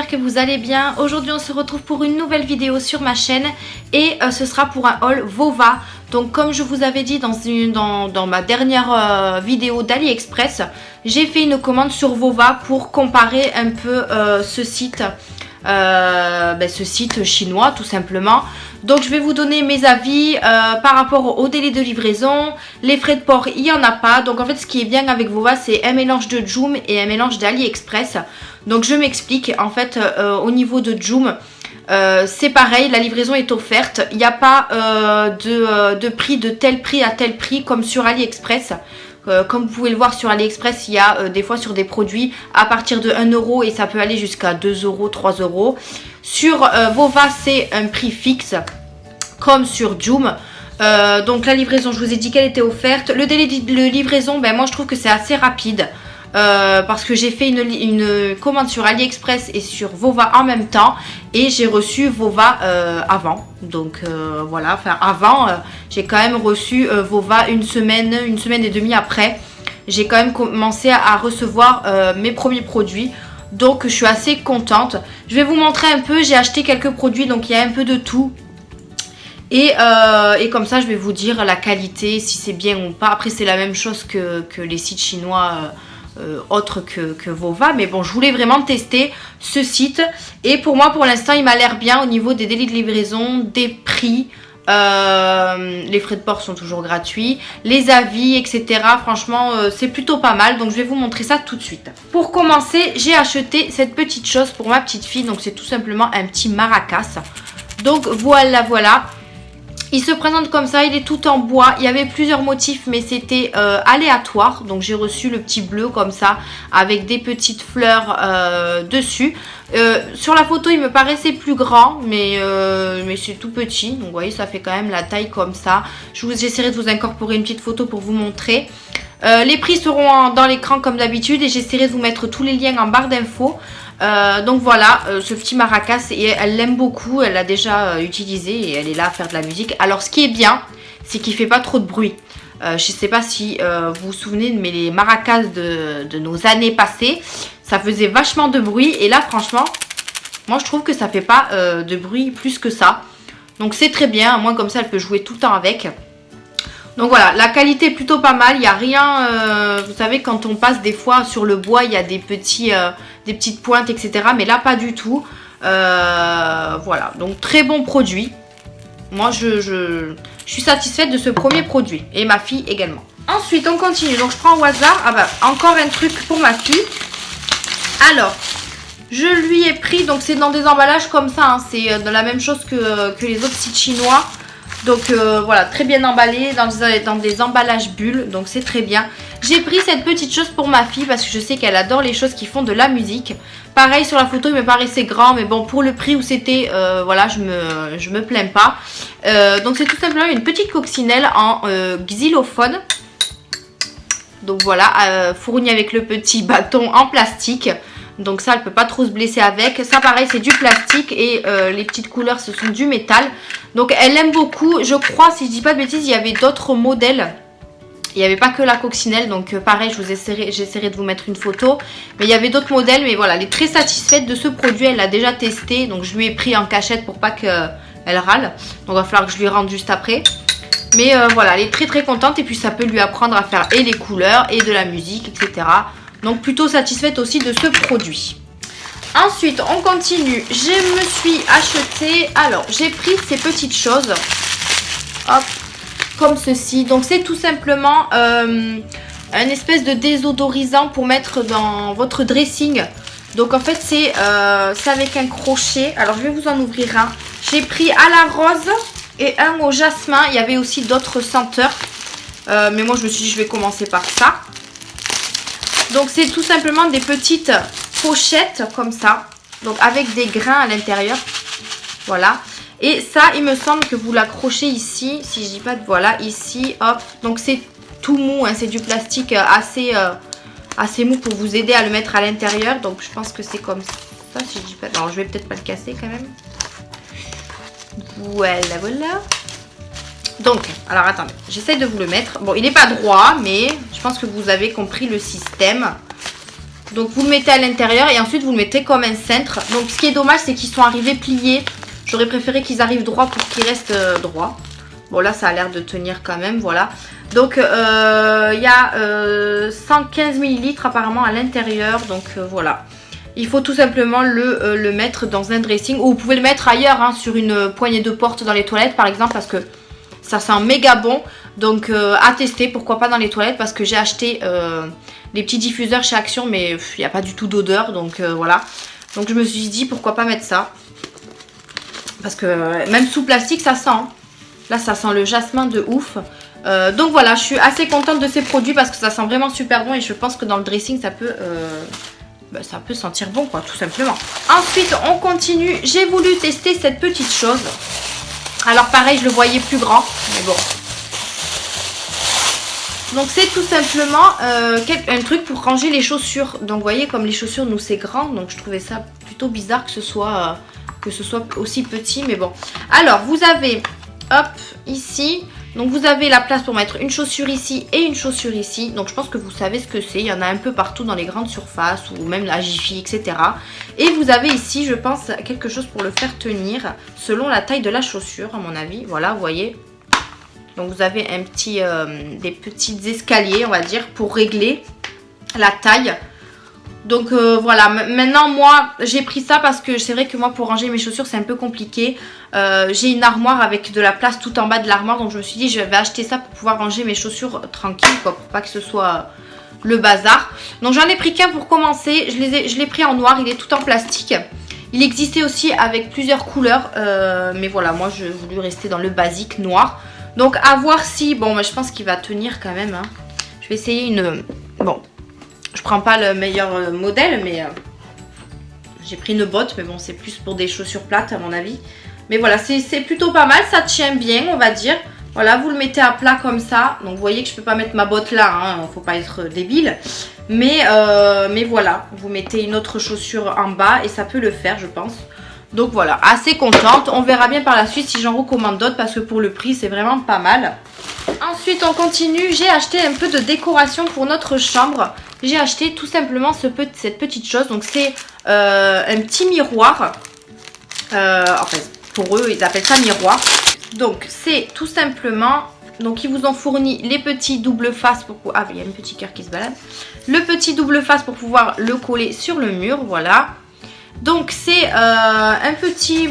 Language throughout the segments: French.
j'espère que vous allez bien. Aujourd'hui on se retrouve pour une nouvelle vidéo sur ma chaîne et ce sera pour un haul Vova. Donc comme je vous avais dit dans ma dernière vidéo d'AliExpress, j'ai fait une commande sur Vova pour comparer un peu ce site chinois tout simplement. Donc je vais vous donner mes avis par rapport au délai de livraison, les frais de port il n'y en a pas. Donc en fait ce qui est bien avec Vova c'est un mélange de Joom et un mélange d'AliExpress. Donc je m'explique, en fait au niveau de Joom c'est pareil, la livraison est offerte, il n'y a pas de prix de tel prix à tel prix comme sur AliExpress. Comme vous pouvez le voir sur AliExpress, il y a des fois sur des produits à partir de 1 € et ça peut aller jusqu'à 2 €, 3 €. Sur Vova, c'est un prix fixe comme sur Joom. Donc la livraison, je vous ai dit qu'elle était offerte. Le délai de livraison, moi je trouve que c'est assez rapide. Parce que j'ai fait une commande sur AliExpress et sur Vova en même temps et j'ai reçu Vova avant. Donc voilà, enfin avant, j'ai quand même reçu Vova une semaine et demie après. J'ai quand même commencé à recevoir mes premiers produits. Donc je suis assez contente. Je vais vous montrer un peu, j'ai acheté quelques produits, donc il y a un peu de tout. Et comme ça je vais vous dire la qualité, si c'est bien ou pas. Après c'est la même chose que les sites chinois autre que Vova, mais bon je voulais vraiment tester ce site et pour moi pour l'instant il m'a l'air bien au niveau des délais de livraison, des prix, les frais de port sont toujours gratuits, les avis etc. Franchement c'est plutôt pas mal, donc je vais vous montrer ça tout de suite. Pour commencer j'ai acheté cette petite chose pour ma petite fille, donc c'est tout simplement un petit maracas. Donc voilà. Il se présente comme ça, il est tout en bois, il y avait plusieurs motifs mais c'était aléatoire. Donc j'ai reçu le petit bleu comme ça avec des petites fleurs dessus. Sur la photo il me paraissait plus grand mais c'est tout petit. Donc vous voyez ça fait quand même la taille comme ça. J'essaierai de vous incorporer une petite photo pour vous montrer. Les prix seront dans l'écran comme d'habitude et j'essaierai de vous mettre tous les liens en barre d'infos. Donc voilà, ce petit maracas, et elle l'aime beaucoup, elle l'a déjà utilisé et elle est là à faire de la musique. Alors ce qui est bien, c'est qu'il fait pas trop de bruit. Je sais pas si vous vous souvenez, mais les maracas de nos années passées, ça faisait vachement de bruit. Et là franchement, moi je trouve que ça fait pas de bruit plus que ça. Donc c'est très bien, au moins comme ça elle peut jouer tout le temps avec. Donc voilà, la qualité est plutôt pas mal, il n'y a rien, vous savez quand on passe des fois sur le bois, il y a des petites pointes etc. Mais là pas du tout, voilà, donc très bon produit. Moi je suis satisfaite de ce premier produit et ma fille également. Ensuite on continue, donc je prends au hasard, encore un truc pour ma fille. Alors, je lui ai pris, donc c'est dans des emballages comme ça, hein, c'est de la même chose que les autres sites chinois. Donc voilà, très bien emballé dans des emballages bulles, donc c'est très bien. J'ai pris cette petite chose pour ma fille parce que je sais qu'elle adore les choses qui font de la musique. Pareil sur la photo il me paraissait grand, mais bon pour le prix où c'était, voilà je me plains pas. Donc c'est tout simplement une petite coccinelle en xylophone. Donc voilà, fournie avec le petit bâton en plastique. Donc ça elle peut pas trop se blesser avec. Ça pareil c'est du plastique et les petites couleurs ce sont du métal. Donc elle aime beaucoup. Je crois si je dis pas de bêtises il y avait d'autres modèles. Il n'y avait pas que la coccinelle. Donc pareil j'essaierai de vous mettre une photo. Mais il y avait d'autres modèles. Mais voilà elle est très satisfaite de ce produit. Elle l'a déjà testé. Donc je lui ai pris en cachette pour pas qu'elle râle. Donc il va falloir que je lui rende juste après. Mais voilà elle est très très contente. Et puis ça peut lui apprendre à faire et les couleurs et de la musique etc. Donc plutôt satisfaite aussi de ce produit. Ensuite on continue. Je me suis acheté, alors j'ai pris ces petites choses. Hop, comme ceci. Donc c'est tout simplement un espèce de désodorisant pour mettre dans votre dressing. Donc en fait c'est avec un crochet. Alors je vais vous en ouvrir un. J'ai pris à la rose et un au jasmin. Il y avait aussi d'autres senteurs. Mais moi je me suis dit je vais commencer par ça. Donc c'est tout simplement des petites pochettes comme ça. Donc avec des grains à l'intérieur. Voilà. Et ça il me semble que vous l'accrochez ici. Si je dis pas de voilà ici. Hop. Donc c'est tout mou. Hein, c'est du plastique assez mou pour vous aider à le mettre à l'intérieur. Donc je pense que c'est comme ça. Si je dis pas. Non je vais peut-être pas le casser quand même. Voilà. Donc, alors attendez, j'essaie de vous le mettre. Bon, il n'est pas droit, mais je pense que vous avez compris le système. Donc vous le mettez à l'intérieur et ensuite vous le mettez comme un cintre. Donc ce qui est dommage, c'est qu'ils sont arrivés pliés. J'aurais préféré qu'ils arrivent droits pour qu'ils restent droits. Bon là ça a l'air de tenir quand même, voilà. Donc il y a 115 ml apparemment à l'intérieur. Donc voilà. Il faut tout simplement le mettre dans un dressing. Ou vous pouvez le mettre ailleurs, hein, sur une poignée de porte dans les toilettes par exemple. Parce que ça sent méga bon. Donc à tester, pourquoi pas dans les toilettes. Parce que j'ai acheté des petits diffuseurs chez Action. Mais il n'y a pas du tout d'odeur. Donc voilà. Donc je me suis dit pourquoi pas mettre ça. Parce que même sous plastique ça sent. Hein. Là ça sent le jasmin de ouf. Donc voilà, je suis assez contente de ces produits parce que ça sent vraiment super bon. Et je pense que dans le dressing ça peut sentir bon quoi, tout simplement. Ensuite on continue. J'ai voulu tester cette petite chose. Alors pareil, je le voyais plus grand, mais bon. Donc c'est tout simplement un truc pour ranger les chaussures. Donc vous voyez, comme les chaussures nous c'est grand, donc je trouvais ça plutôt bizarre que ce soit aussi petit, mais bon. Alors vous avez, hop, ici, donc vous avez la place pour mettre une chaussure ici et une chaussure ici. Donc je pense que vous savez ce que c'est, il y en a un peu partout dans les grandes surfaces ou même la Jiffy, etc. Et vous avez ici, je pense, quelque chose pour le faire tenir selon la taille de la chaussure, à mon avis. Voilà, vous voyez. Donc vous avez des petits escaliers, on va dire, pour régler la taille. Donc voilà, maintenant moi j'ai pris ça parce que c'est vrai que moi pour ranger mes chaussures c'est un peu compliqué. J'ai une armoire avec de la place tout en bas de l'armoire, donc je me suis dit je vais acheter ça pour pouvoir ranger mes chaussures tranquille quoi, pour pas que ce soit le bazar. Donc j'en ai pris qu'un pour commencer, je l'ai pris en noir, il est tout en plastique. Il existait aussi avec plusieurs couleurs, mais voilà, moi je voulais rester dans le basique noir. Donc à voir si, bon je pense qu'il va tenir quand même, hein. Je vais essayer bon, je prends pas le meilleur modèle, mais j'ai pris une botte, mais bon c'est plus pour des chaussures plates à mon avis. Mais voilà, c'est plutôt pas mal, ça tient bien on va dire. Voilà, vous le mettez à plat comme ça. Donc vous voyez que je peux pas mettre ma botte là, hein, faut pas être débile. Mais voilà, vous mettez une autre chaussure en bas et ça peut le faire je pense. Donc voilà, assez contente. On verra bien par la suite si j'en recommande d'autres parce que pour le prix c'est vraiment pas mal. Ensuite on continue, j'ai acheté un peu de décoration pour notre chambre. J'ai acheté tout simplement cette petite chose. Donc c'est un petit miroir. Enfin pour eux ils appellent ça miroir. Donc c'est tout simplement, donc ils vous ont fourni les petits double face pour... Ah il y a un petit cœur qui se balade. Le petit double face pour pouvoir le coller sur le mur, voilà. Donc c'est un petit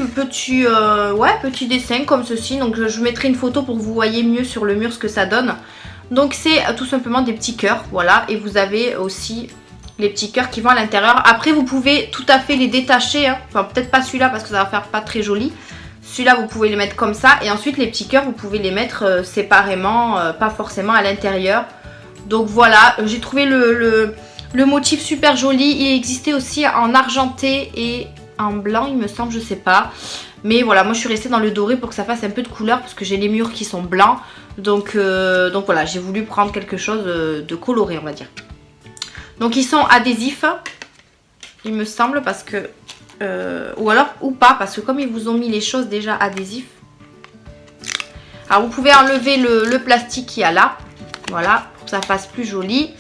dessin comme ceci. Donc je vous mettrai une photo pour que vous voyez mieux sur le mur ce que ça donne. Donc c'est tout simplement des petits cœurs, voilà. Et vous avez aussi les petits cœurs qui vont à l'intérieur. Après vous pouvez tout à fait les détacher, hein. Enfin peut-être pas celui-là parce que ça va faire pas très joli. Celui-là vous pouvez les mettre comme ça. Et ensuite les petits cœurs vous pouvez les mettre séparément, pas forcément à l'intérieur. Donc voilà, j'ai trouvé le motif super joli. Il existait aussi en argenté et en blanc il me semble, je sais pas. Mais voilà, moi je suis restée dans le doré pour que ça fasse un peu de couleur parce que j'ai les murs qui sont blancs. Donc voilà, j'ai voulu prendre quelque chose de coloré on va dire. Donc ils sont adhésifs, il me semble, parce que... ou pas, parce que comme ils vous ont mis les choses déjà adhésifs. Alors vous pouvez enlever le plastique qu'il y a là. Voilà, pour que ça fasse plus joli.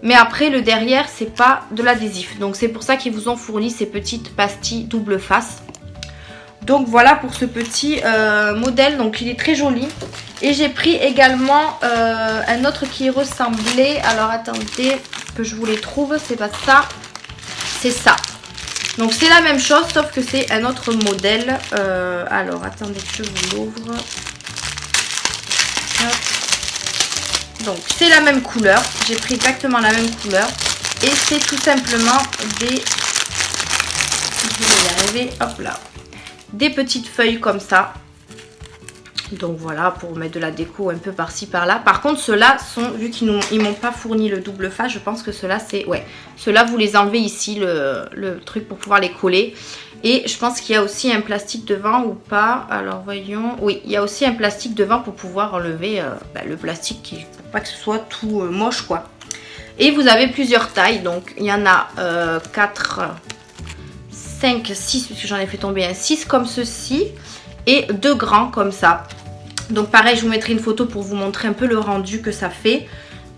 Mais après le derrière c'est pas de l'adhésif. Donc c'est pour ça qu'ils vous ont fourni ces petites pastilles double face. Donc voilà pour ce petit modèle. Donc il est très joli. Et j'ai pris également un autre qui ressemblait. Alors attendez que je vous les trouve. C'est pas ça. C'est ça. Donc c'est la même chose sauf que c'est un autre modèle. Alors attendez que je vous l'ouvre. Donc c'est la même couleur. J'ai pris exactement la même couleur. Et c'est tout simplement des... Je vais y arriver. Hop là. Des petites feuilles comme ça. Donc voilà, pour mettre de la déco un peu par-ci par-là. Par contre ceux-là sont, vu qu'ils m'ont pas fourni le double face, je pense que ceux-là c'est... Ouais, ceux-là vous les enlevez ici, le truc pour pouvoir les coller. Et je pense qu'il y a aussi un plastique devant ou pas. Alors voyons, oui, il y a aussi un plastique devant pour pouvoir enlever le plastique, pour pas que ce soit tout moche quoi. Et vous avez plusieurs tailles, donc il y en a 4, 5, 6, puisque j'en ai fait tomber un 6 comme ceci. Et 2 grands comme ça. Donc pareil, je vous mettrai une photo pour vous montrer un peu le rendu que ça fait.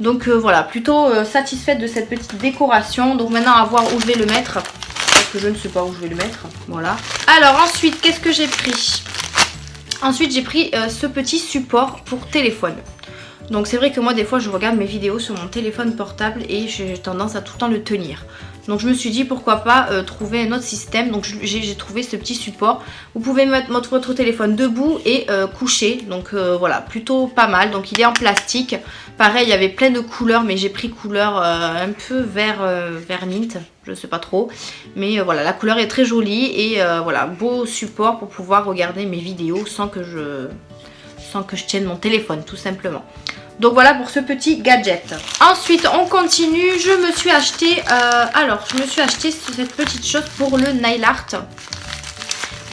Donc voilà, plutôt satisfaite de cette petite décoration. Donc maintenant à voir où je vais le mettre. Parce que je ne sais pas où je vais le mettre. Voilà. Alors ensuite, qu'est-ce que j'ai pris? Ensuite j'ai pris ce petit support pour téléphone. Donc c'est vrai que moi des fois je regarde mes vidéos sur mon téléphone portable et j'ai tendance à tout le temps le tenir. Donc je me suis dit pourquoi pas trouver un autre système. Donc j'ai trouvé ce petit support. Vous pouvez mettre votre téléphone debout et couché. Donc voilà, plutôt pas mal. Donc il est en plastique. Pareil, il y avait plein de couleurs, mais j'ai pris couleur un peu vert mint. Je sais pas trop. Mais voilà, la couleur est très jolie. Et voilà, beau support pour pouvoir regarder mes vidéos sans que je tienne mon téléphone tout simplement. Donc voilà pour ce petit gadget. Ensuite on continue, je me suis acheté cette petite chose pour le nail art.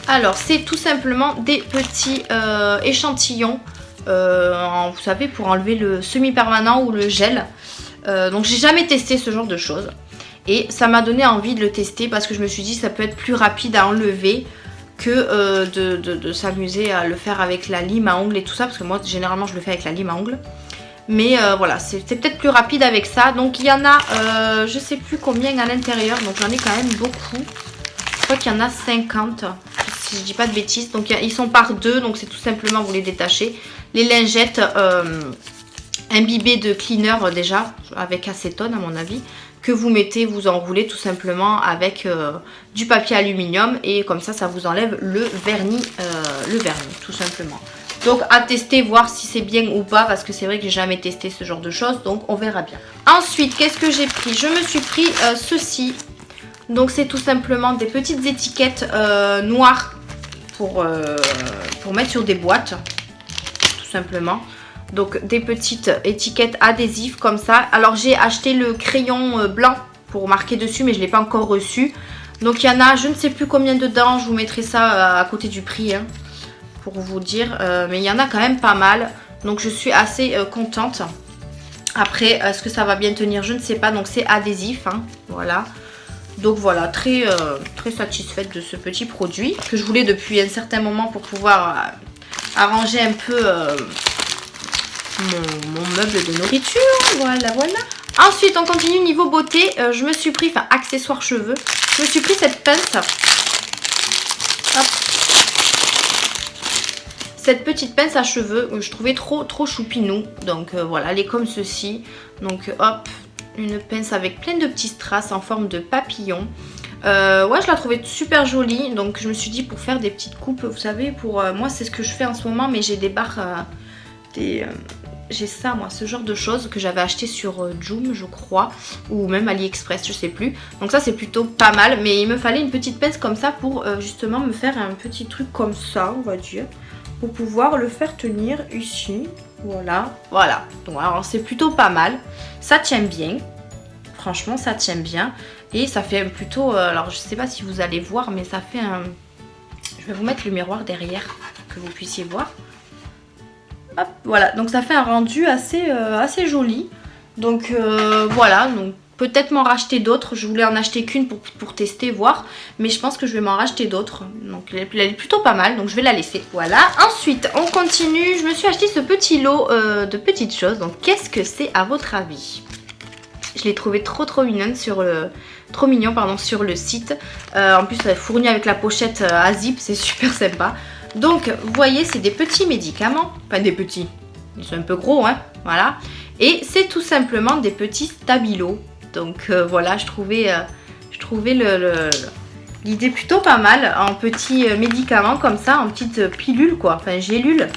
Alors c'est tout simplement des petits échantillons, vous savez, pour enlever le semi-permanent ou le gel. Donc j'ai jamais testé ce genre de choses. Et ça m'a donné envie de le tester parce que je me suis dit ça peut être plus rapide à enlever que de s'amuser à le faire avec la lime à ongles et tout ça. Parce que moi généralement je le fais avec la lime à ongles. Mais voilà, c'est peut-être plus rapide avec ça. Donc il y en a, je sais plus combien à l'intérieur. Donc j'en ai quand même beaucoup. Je crois qu'il y en a 50, si je dis pas de bêtises. Donc ils sont par deux, donc c'est tout simplement vous les détachez. Les lingettes imbibées de cleaner déjà, avec acétone à mon avis. Que vous mettez, vous enroulez tout simplement avec du papier aluminium. Et comme ça, ça vous enlève le vernis tout simplement. Donc à tester, voir si c'est bien ou pas, parce que c'est vrai que j'ai jamais testé ce genre de choses, donc on verra bien. Ensuite, qu'est-ce que j'ai pris? Je me suis pris ceci. Donc c'est tout simplement des petites étiquettes noires pour mettre sur des boîtes, tout simplement. Donc des petites étiquettes adhésives comme ça. Alors j'ai acheté le crayon blanc pour marquer dessus, mais je ne l'ai pas encore reçu. Donc il y en a, je ne sais plus combien dedans, je vous mettrai ça à côté du prix, hein, pour vous dire, mais il y en a quand même pas mal, donc je suis assez contente. Après, est-ce que ça va bien tenir? Je ne sais pas, donc c'est adhésif, hein, voilà. Donc voilà, très satisfaite de ce petit produit que je voulais depuis un certain moment pour pouvoir arranger un peu mon meuble de nourriture, voilà. Ensuite, on continue niveau beauté, je me suis pris, enfin accessoires cheveux, je me suis pris cette pince. Hop. Cette petite pince à cheveux, je trouvais trop choupinou. Donc voilà, elle est comme ceci. Donc hop, une pince avec plein de petits strass en forme de papillon. Ouais, je la trouvais super jolie. Donc je me suis dit pour faire des petites coupes, vous savez, pour moi c'est ce que je fais en ce moment. Mais j'ai des barres, j'ai ça moi, ce genre de choses que j'avais acheté sur Joom je crois. Ou même AliExpress, je sais plus. Donc ça c'est plutôt pas mal. Mais il me fallait une petite pince comme ça pour justement me faire un petit truc comme ça, on va dire. Pour pouvoir le faire tenir ici, voilà. Donc alors c'est plutôt pas mal, ça tient bien, franchement ça tient bien. Et ça fait plutôt, alors je sais pas si vous allez voir, mais ça fait un, je vais vous mettre le miroir derrière que vous puissiez voir. Hop, voilà, donc ça fait un rendu assez joli. Donc voilà, donc peut-être m'en racheter d'autres. Je voulais en acheter qu'une pour tester, voir. Mais je pense que je vais m'en racheter d'autres. Donc elle est plutôt pas mal. Donc je vais la laisser. Voilà. Ensuite, on continue. Je me suis acheté ce petit lot de petites choses. Donc qu'est-ce que c'est à votre avis? Je l'ai trouvé trop mignonne sur le... Trop mignon, pardon, sur le site. En plus, elle est fournie avec la pochette à zip. C'est super sympa. Donc, vous voyez, c'est des petits médicaments. Enfin, des petits. Ils sont un peu gros, hein. Voilà. Et c'est tout simplement des petits stabilos. Donc voilà, je trouvais l'idée plutôt pas mal en petits médicaments comme ça, en petites pilules quoi, enfin gélules.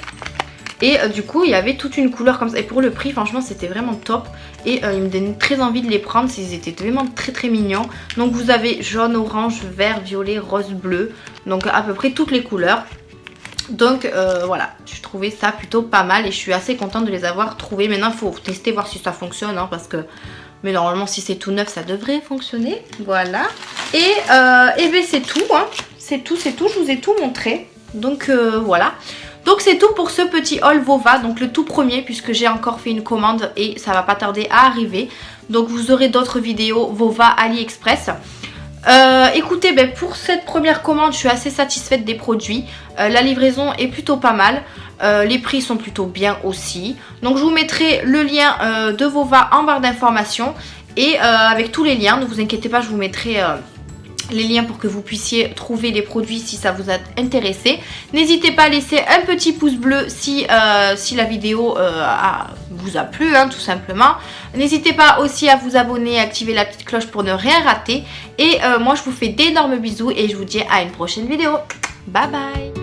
Et du coup il y avait toute une couleur comme ça. Et pour le prix franchement c'était vraiment top. Et il me donnait très envie de les prendre, ils étaient vraiment très mignons. Donc vous avez jaune, orange, vert, violet, rose, bleu. Donc à peu près toutes les couleurs. Donc voilà, je trouvais ça plutôt pas mal et je suis assez contente de les avoir trouvés. Maintenant il faut tester, voir si ça fonctionne, hein, parce que... Mais normalement si c'est tout neuf ça devrait fonctionner. Voilà. Et ben c'est tout, hein. C'est tout, je vous ai tout montré. Donc voilà. Donc c'est tout pour ce petit haul Vova. Donc le tout premier, puisque j'ai encore fait une commande et ça va pas tarder à arriver. Donc vous aurez d'autres vidéos Vova AliExpress. Écoutez, pour cette première commande, je suis assez satisfaite des produits. La livraison est plutôt pas mal. Les prix sont plutôt bien aussi. Donc je vous mettrai le lien de Vova en barre d'informations. Et avec tous les liens, ne vous inquiétez pas, je vous mettrai les liens pour que vous puissiez trouver les produits si ça vous a intéressé. N'hésitez pas à laisser un petit pouce bleu si la vidéo vous a plu, hein, tout simplement. N'hésitez pas aussi à vous abonner et activer la petite cloche pour ne rien rater. Et moi je vous fais d'énormes bisous et je vous dis à une prochaine vidéo. Bye bye.